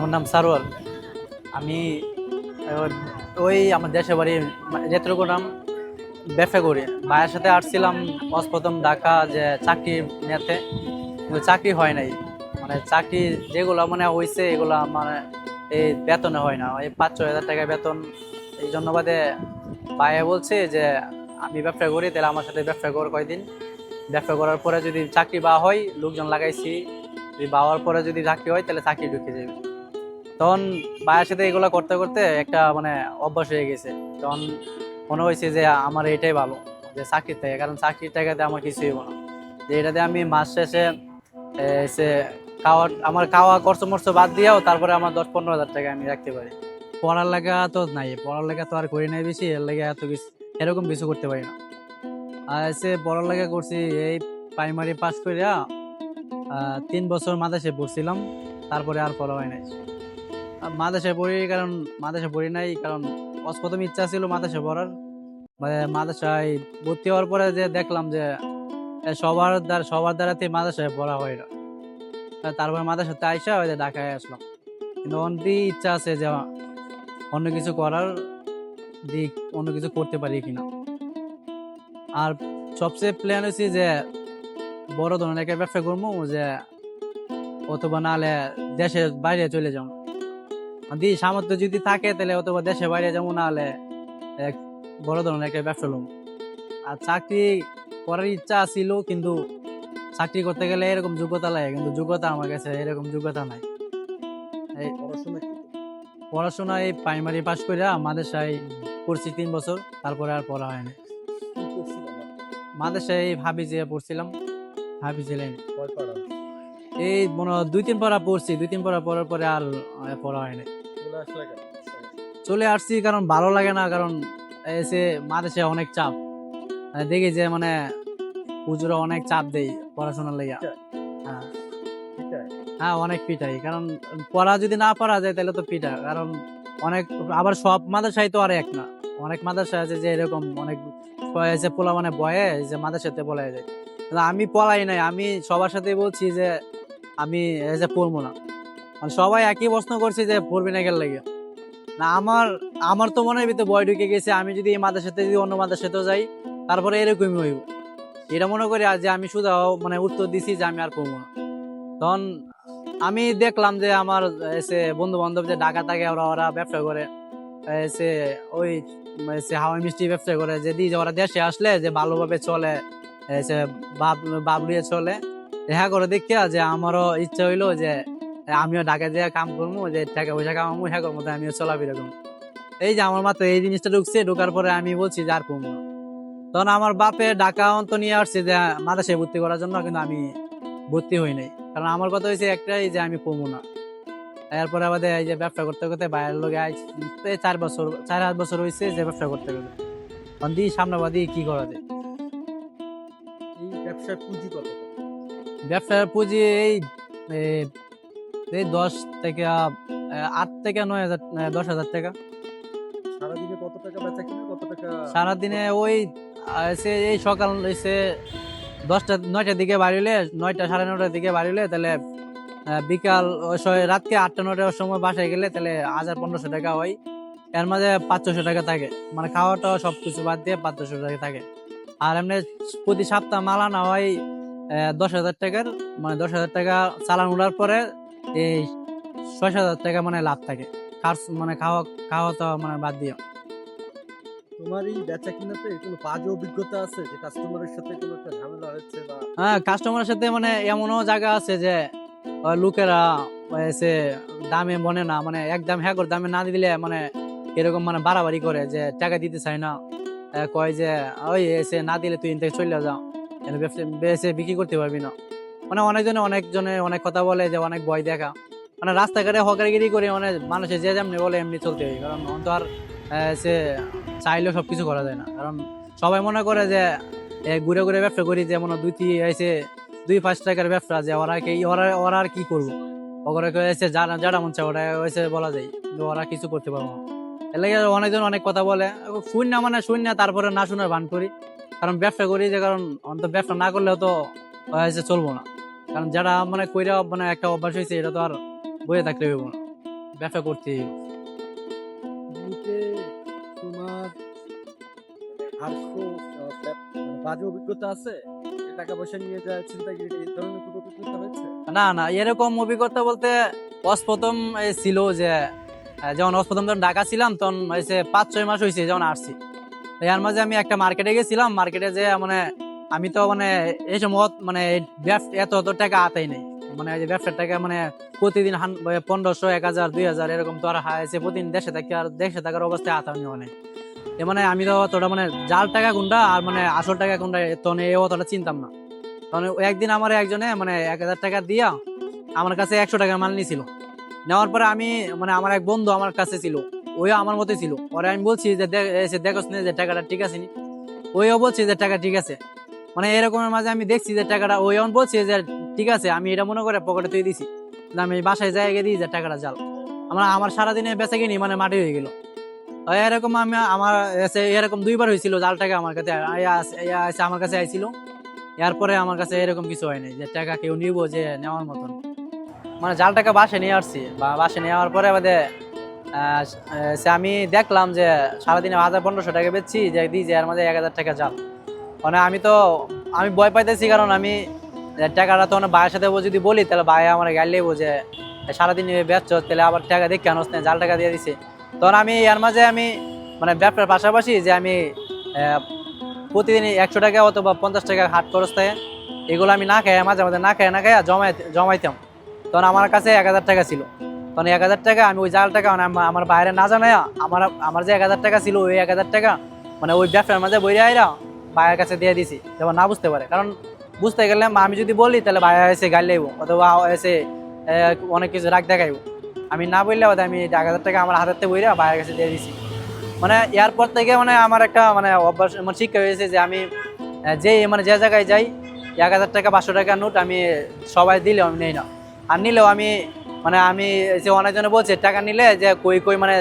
আমার নাম সারোয়ার। আমি ওই আমার দেশের বাড়ি নেত্রকোনাম ব্যবসা করি। ভাইয়ের সাথে আসছিলাম প্রথম ঢাকা যে চাকরি নিতে, কিন্তু চাকরি হয় নাই। মানে চাকরি যেগুলো মানে হয়েছে এগুলা মানে এই বেতনে হয় না, এই 5-6 হাজার টাকা বেতন। এই জন্য বাদে ভাইয়া বলছে যে আমি ব্যবসা করি, তাহলে আমার সাথে ব্যবসা কর কয়দিন। ব্যবসা করার পরে যদি চাকরি বা হয়, লোকজন লাগাইছি, যদি বাওয়ার পরে যদি চাকরি হয় তাহলে চাকরি ঢুকে যাবে। তখন ভাইয়ের সাথে এগুলো করতে করতে একটা মানে অভ্যাস হয়ে গেছে। তখন মনে হয়েছে যে আমার এটাই ভালো, যে চাকরির থেকে, কারণ চাকরির টাকাতে আমার কিছুই হবো না। যে এটাতে আমি মাস শেষে এসে আমার খাওয়া খরচ মরচ বাদ দিয়েও তারপরে আমার 10-15 হাজার টাকা আমি রাখতে পারি। পড়ালেখা তো নাই, পড়ালেখা তো আর করি নাই বেশি, এর লেগে এত কিছু এরকম কিছু করতে পারি না। আর এসে পড়ালেখা করছি এই প্রাইমারি পাস করিয়া 3 বছর মাদ্রাসায় পড়ছিলাম, তারপরে আর পড়া হয় নাই। মাদ্রাসায় পড়ি কারণ মাদ্রাসায় পড়ি নাই কারণ প্রথম ইচ্ছা ছিল মাদ্রাসায় পড়ার। মানে মাদ্রাসায় ভর্তি হওয়ার পরে যে দেখলাম যে সবার দ্বারাতে মাদ্রাসায় পড়া হয় না। তারপরে মাদ্রাসাতে আইসা ওই যে ঢাকায় আসলাম। কিন্তু অনেকই ইচ্ছা আছে যে অন্য কিছু করার দিক, অন্য কিছু করতে পারি কিনা। আর সবচেয়ে প্ল্যান হয়েছে যে বড় ধরনের একটা ব্যবসা করবো, যে অথবা নাহলে দেশের বাইরে চলে যাবো। সামর্থ্য যদি থাকে তাহলে অথবা দেশের বাইরে যাবো, নাহলে এক বড় ধরনের একটা ব্যবসা লোক। আর চাকরি করার ইচ্ছা ছিল, কিন্তু চাকরি করতে গেলে এরকম যোগ্যতা লাগে, কিন্তু যোগ্যতা আমার কাছে এরকম যোগ্যতা নাই। এই পড়াশোনা এই প্রাইমারি পাস করে মাদ্রাসায় পড়ছি 3 বছর, তারপরে আর পড়া হয়নি। মাদ্রাসায় হাফিজিয়া পড়ছিলাম, হাফিজিয়া এই মনে হয় 2-3 পারা পড়ছি, 2-3 পারা পড়ার পরে আর পড়া হয়নি। চলে আসছি কারণ ভালো লাগে না, কারণ এসে মাদ্রাসায় অনেক চাপ। দেখি যে মানে হুজুরা অনেক চাপ দেয় পড়াশোনার লেগা। হ্যাঁ হ্যাঁ, অনেক পিটাই, কারণ পড়া যদি না পড়া যায় তাহলে তো পিটা। কারণ অনেক, আবার সব মাদ্রাসায় তো আর এক না, অনেক মাদ্রাসা আছে যে এরকম অনেক পোলা মানে বয়ে যে মাদ্রাসাতে পলাই যায়। আমি পলাই নাই, আমি সবার সাথে বলছি যে আমি এই যে পড়বো না। মানে সবাই একই প্রশ্ন করছে যে পড়বি না কেন লাগে। না, আমার আমার তো মনের ভিতরে ভয় ঢুকে গেছে, আমি যদি এই মাদ্রাসাতে যদি অন্য মাদ্রাসাতেও যাই তারপরে এরকমই হইব। এটা মনে করি যে আমি শুধু মানে উত্তর দিছি যে আমি আর পড়বো না। তখন আমি দেখলাম যে আমার এসে বন্ধু বান্ধব যে ঢাকা থাকে, ওরা ওরা ব্যবসা করে, এসে ওই এসে হাওয়াই মিষ্টি ব্যবসা করে, যে দিয়ে ওরা দেশে আসলে যে ভালোভাবে চলে, এসে বাবলিয়ে চলে। দেখা করে দেখিয়া যে আমারও ইচ্ছা হইলো যে আমিও ঢাকা যেয়ে কাম করবো, যে টাকা পয়সা কামাবো, হ্যাঁ করবো, আমিও চলাফেরা করবো। এই যে আমার মাত্র এই জিনিসটা ঢুকছে, ঢোকার পরে আমি বলছি যে আর করবো না। তখন আমার বাপে ঢাকা অন্ত নিয়ে আসছে যে মাদ্রাসায় ভর্তি করার জন্য, কিন্তু আমি ভর্তি হই নাই, কারণ আমার কথা হয়েছে একটাই যে আমি পড়বো না। এরপরে আমাদের এই যে ব্যবসা করতে করতে বাইরের লোকে 4-8 বছর হয়েছে যে ব্যবসা করতে করতে দি সামনে বাদি কি করা যায়। এই ব্যবসার পুঁজি কত? ব্যবসার পুঁজি এই এই 10 থেকে 8 থেকে 9 হাজার, 10 হাজার টাকা। সারাদিনে কত টাকা বেচা কিনা, কত টাকা? সারাদিনে ওই এই সকাল হয়েছে 9টার দিকে বাড়িলে, 9টা 9:30টার দিকে বাড়িলে, তাহলে বিকাল রাতকে 8টা-9টার সময় বাসায় গেলে তাহলে 1000-1500 টাকা হয়। এর মাঝে 500-600 টাকা থাকে, মানে খাওয়া টাওয়া সবকিছু বাদ দিয়ে 500-600 টাকা থাকে। আর এমনি প্রতি সপ্তাহ মাল আনা হয় 10,000 টাকার, মানে 10,000 টাকা চালান উঠার পরে এই 6,000 টাকা মানে লাভ থাকে, খরচ মানে খাওয়া খাওয়া টাওয়া মানে বাদ দিয়ে। তোমার এই বেচা কিনাতে কোনো বাজে অভিজ্ঞতা আছে যে কাস্টমারের সাথে কোনো একটা ঝামেলা হচ্ছে বা? হ্যাঁ, কাস্টমারের সাথে মানে এমনও জায়গা আছে যে লোকেরা এসে দামে বনে না, মানে একদম হ্যাঁ করে দামে না দিলে মানে এরকম মানে বাড়াবাড়ি করে যে টাকা দিতে চায় না। কয় যে ওই এসে না দিলে তুই এখান থেকে চলে যাও, এসে বিক্রি করতে পারবি না। মানে অনেকজনে অনেক কথা বলে, যে অনেক ভয় দেখা, মানে রাস্তাঘাটে হকারগিরি করে, মানে মানুষের যে যেমনি বলে এমনি চলতে হয়। কারণ তো আর সে চাইলেও সবকিছু করা যায় না, কারণ সবাই মনে করে যে ঘুরে ঘুরে ব্যবসা করি, যে মনে 2-5 টাকার ব্যবসা, যে ওরা আর কি করবো, ওরা এসে যারা মন চায় ওরা এসে বলা যায়, কিন্তু ওরা কিছু করতে পারবো না। এর লাগে অনেকজন অনেক কথা বলে, শুন না তারপরে না শোনার ভান করি, কারণ ব্যবসা করি যে, কারণ অন্তত ব্যবসা না করলেও তো এসে চলবো না। কারণ যারা মানে কইরা মানে একটা অভ্যাস হয়েছে, এটা তো আর বইয়ে থাকলে হইব না। ব্যবসা করতে। এমনিতে তোমার আর কোনো বাজে অভিজ্ঞতা আছে? যে টাকা পয়সা নিয়ে যায় ছিনতাইকারী এই ধরনের কোনো অভিজ্ঞতা হয়েছে? না না, এরকম অভিজ্ঞতা বলতে প্রথম ছিল যে যখন প্রথম যখন ঢাকা ছিলাম তখন হয়েছে 5-6 মাস হয়েছে যখন আসছি। তো এর মাঝে আমি একটা মার্কেটে গেছিলাম, মার্কেটে যে মানে আমি তো মানে এই সময় মানে এত অত টাকা আতাই নেই, মানে এই যে ব্যবসার টাকা মানে প্রতিদিন 1500, 1000, 2000 এরকম তো আর হাইছে প্রতিদিন দেশে থাকি, আর দেশে থাকার অবস্থায় আতানি অনেক। এ মানে আমি তো অতটা মানে জাল টাকা কোনটা আর মানে আসল টাকা কোনটা তখন অতটা চিনতাম না। তখন একদিন আমার একজনে মানে 1000 টাকা দিয়া আমার কাছে 100 টাকার মাল নিয়েছিল। নেওয়ার পরে আমি মানে আমার এক বন্ধু আমার কাছে ছিল, ওই আমার মতোই ছিল। পরে আমি বলছি যে দেখোস না যে টাকাটা ঠিক আছে নি? ওইও বলছে যে টাকা ঠিক আছে। মানে এরকমের মাঝে আমি দেখছি যে টাকাটা ওই এমন বলছে যে ঠিক আছে, আমি এটা মনে করে পকেটে তুই দিছি। কিন্তু আমি বাসায় যাই গিয়ে দিই যে টাকাটা জাল। আমার সারাদিনে বেঁচে কিনি মানে মাটি হয়ে গেল। এরকম আমি আমার এরকম 2বার হয়েছিল জাল টাকা আমার কাছে আমার কাছে আইছিল। এরপরে আমার কাছে এরকম কিছু হয় নাই যে টাকা কেউ নিব যে নেওয়ার মতন। মানে জাল টাকা বাসে নিয়ে আসছি, বা বাসে নিয়ে যাওয়ার পরে বাদে আমি দেখলাম যে সারাদিনে 1000-1500 টাকা বেচছি, যে দিই যে এর মধ্যে 1000 টাকা জাল। মানে আমি ভয় পাইতেছি, কারণ আমি টাকাটা তো ভাইয়ের সাথে যদি বলি তাহলে ভাই আমার গাল লেবো যে সারাদিন বেচছ, তাহলে আবার টাকা দেখে আনোস না, জাল টাকা দিয়ে দিছে। তখন আমি এর মাঝে আমি মানে ব্যবসার পাশাপাশি যে আমি প্রতিদিন 100 টাকা অথবা 50 টাকা হাট খরচ থাকে, এগুলো আমি না খাই, মাঝে মাঝে না খাই জমাইতাম। তখন আমার কাছে 1000 টাকা ছিল। তখন 1000 টাকা আমি ওই জাল টাকা মানে আমার বাইরে না জানাই আমার যে 1000 টাকা ছিল ওই 1000 টাকা মানে ওই ব্যবসার মাঝে বইরে আইরা ভাইয়ের কাছে দিয়ে দিছি, যেমন না বুঝতে পারে। কারণ বুঝতে গেলে আমি যদি বলি তাহলে ভাইয়া এসে গাল লাইব, অথবা এসে অনেক কিছু রাগ দেখাইব। আমি না বললে আমি 1000 টাকা আমার হাতের থেকে বইরা ভাইয়ের কাছে দিয়ে দিছি। মানে এরপর থেকে মানে আমার একটা মানে অভ্যাস মানে শিক্ষা হয়েছে যে আমি যে মানে যে জায়গায় যাই 1000 টাকা 500 টাকা নোট আমি সবাই দিলেও আমি নেই না। আর নিলেও আমি যে অনেকজনে বলছে টাকা নিলে যে কই মানে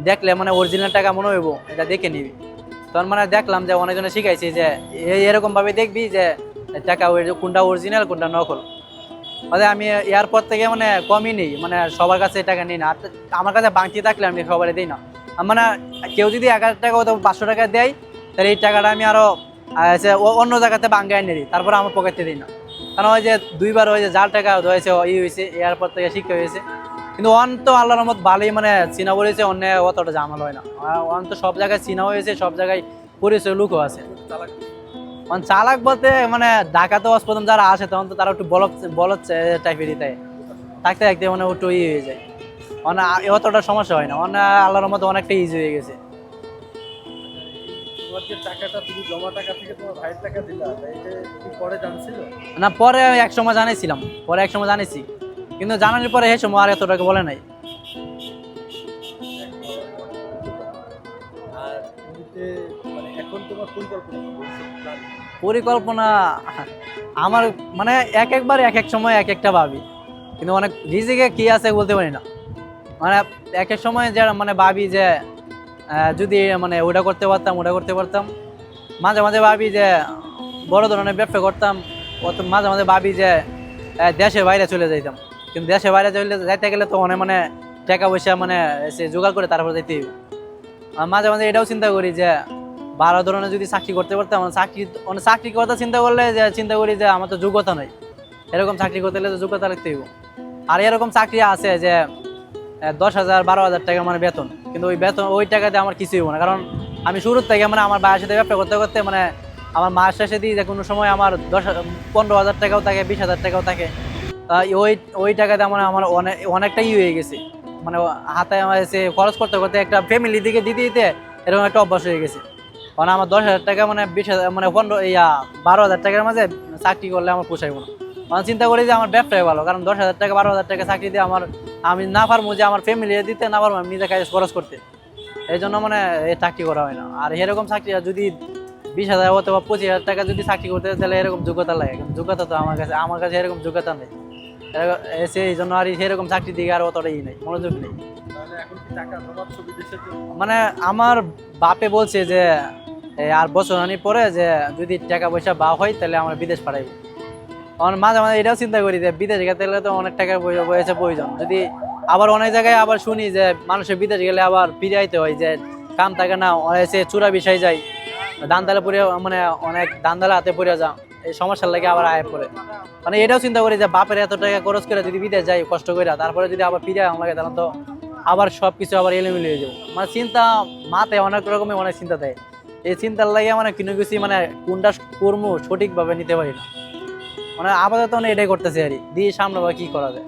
দেখলে মানে অরিজিনাল টাকা মনে হইব, এটা দেখে নিবি। তখন মানে দেখলাম যে অনেকজনে শিখাইছে যে এরকম ভাবে দেখবি যে টাকা কোনটা অরিজিনাল কোনটা নকল। মানে আমি এয়ারপোর্ট থেকে মানে কমই নেই, মানে সবার কাছে টাকা নিই না। আর আমার কাছে বাংতি থাকলে আমি সবাই দিই না। মানে কেউ যদি 1000 টাকা অথবা 500 টাকা দেয়, তাহলে এই টাকাটা আমি আরো অন্য জায়গাতে বাঙ্গায় এনে দিই, তারপরে আমার পকেটে দিই না। কারণ ওই যে 2বার ওই যে জাল টাকা হয়েছে হয়েছে এয়ারপোর্ট থেকে শিক্ষা হয়েছে। কিন্তু অন তো আল্লাহর রহমত ভালোই মানে চিনা বলেছে, অন্য অতটা ঝামেলা হয় না। অন তো সব জায়গায় চিনা হয়েছে, সব জায়গায় পরিচয় লুকও আছে। চালাক বলতে মানে ঢাকাতে প্রথম যারা আসে তখন তো তারা একটু বলদ টাইপেরই থাকতে থাকতে মানে একটু হয়ে যায়, মানে অতটা সমস্যা হয় না। মানে আল্লাহর মতো অনেকটা ইজি হয়ে গেছে। তোমার যে টাকাটা তুমি জমা টাকা থেকে তোমার ভাইয়ের টাকা দিলা, এটা কি পরে জানছিল? না, পরে এক সময় জানাইছিলাম, জানাইছি, কিন্তু জানানোর পরে এই সময় আর এতটাকে বলে নাই। আর এমনিতে মানে এখন তোমার পরিকল্পনা কি? ভবিষ্যৎ plan? পরিকল্পনা আমার মানে একবার এক এক সময় এক একটা ভাবি, কিন্তু অনেক রিজিকে কি আছে বলতে পারি না। মানে এক এক সময় যে মানে ভাবি যে যদি মানে ওটা করতে পারতাম। মাঝে মাঝে ভাবি যে বড় ধরনের ব্যবসা করতাম। মাঝে মাঝে ভাবি যে দেশের বাইরে চলে যাইতাম, কিন্তু দেশের বাইরে যাইতে গেলে তো অনেক মানে টাকা পয়সা মানে সে জোগাড় করে তারপর যাইতে হইব। মাঝে মাঝে এটাও চিন্তা করি যে ভালো ধরনের যদি চাকরি করতে পারতাম। চাকরি কথা চিন্তা করলে যে চিন্তা করি যে আমার তো যোগ্যতা নাই, এরকম চাকরি করতে গেলে তো যোগ্যতা রাখতে হইব। আর এরকম চাকরি আছে যে 10,000-12,000 টাকা মানে বেতন, কিন্তু ওই টাকাতে আমার কিছুই হইব না। কারণ আমি শুরুর থেকে মানে আমার ভাইয়ের সাথে ব্যবসা করতে করতে মানে আমার মাস শেষে দিই যে কোনো সময় আমার 15,000 টাকাও থাকে, 20,000 টাকাও থাকে। ওই টাকাতে আমার অনেকটাই হয়ে গেছে। মানে হাতে আমার এসে খরচ করতে করতে একটা ফ্যামিলি দিকে দিতে দিতে এরকম একটা অভ্যাস হয়ে গেছে। কারণ আমার 10,000 টাকা মানে 20,000 মানে 12,000 টাকার মাঝে চাকরি করলে আমার পোষাইব না। আমি চিন্তা করি যে আমার ব্যবসায় ভালো, কারণ 10,000 টাকা 12,000 টাকা চাকরি দিয়ে আমি না পারবো যে আমার ফ্যামিলি দিতে, না পারবো আমি নিজে কাজ খরচ করতে। এই জন্য মানে এই চাকরি করা হয় না। আর এরকম চাকরি যদি 20,000 অথবা 25,000 টাকা যদি চাকরি করতে তাহলে এরকম যোগ্যতা লাগে, কিন্তু যোগ্যতা তো আমার কাছে এরকম যোগ্যতা নেই। এই জন্য আর সেরকম চাকরি দিকে আর অতটাই নেই, মনোযোগ নেই। তাহলে এখন কি টাকা জমাচ্ছ বিদেশের জন্য? মানে আমার বাপে বলছে যে আর বছর আনি পরে যে যদি টাকা পয়সা বা হয় তাহলে আমরা বিদেশ পাঠাইব। মাঝে মাঝে এটাও চিন্তা করি যে বিদেশ গেলে তো অনেক টাকার পয়সা প্রয়োজন। যদি আবার অনেক জায়গায় আবার শুনি যে মানুষের বিদেশ গেলে আবার ফিরে আইতে হয়, যে কাম থাকে না, অনেকে চূড়া বিষয় যায়, দান্দালে পড়ে, মানে অনেক দান্দালে হাতে পড়ে যা, এই সমস্যার লাগে আবার আয় পড়ে। মানে এটাও চিন্তা করি যে বাপের এত টাকা খরচ করে যদি বিদেশ যাই কষ্ট করে, তারপরে যদি আবার ফিরে আমার লাগে, তাহলে তো আবার সবকিছু আবার এলোমেলো হয়ে যাবো। মানে চিন্তা মাথায় অনেক রকমের অনেক চিন্তা দেয়, এই চিন্তার লাগে মানে কোনো কিছু মানে কোনটা কর্ম সঠিকভাবে নিতে পারি না। মানে আপাতত এটাই করতেছি আর কি, দিয়ে সামনে বা কি করা যায়।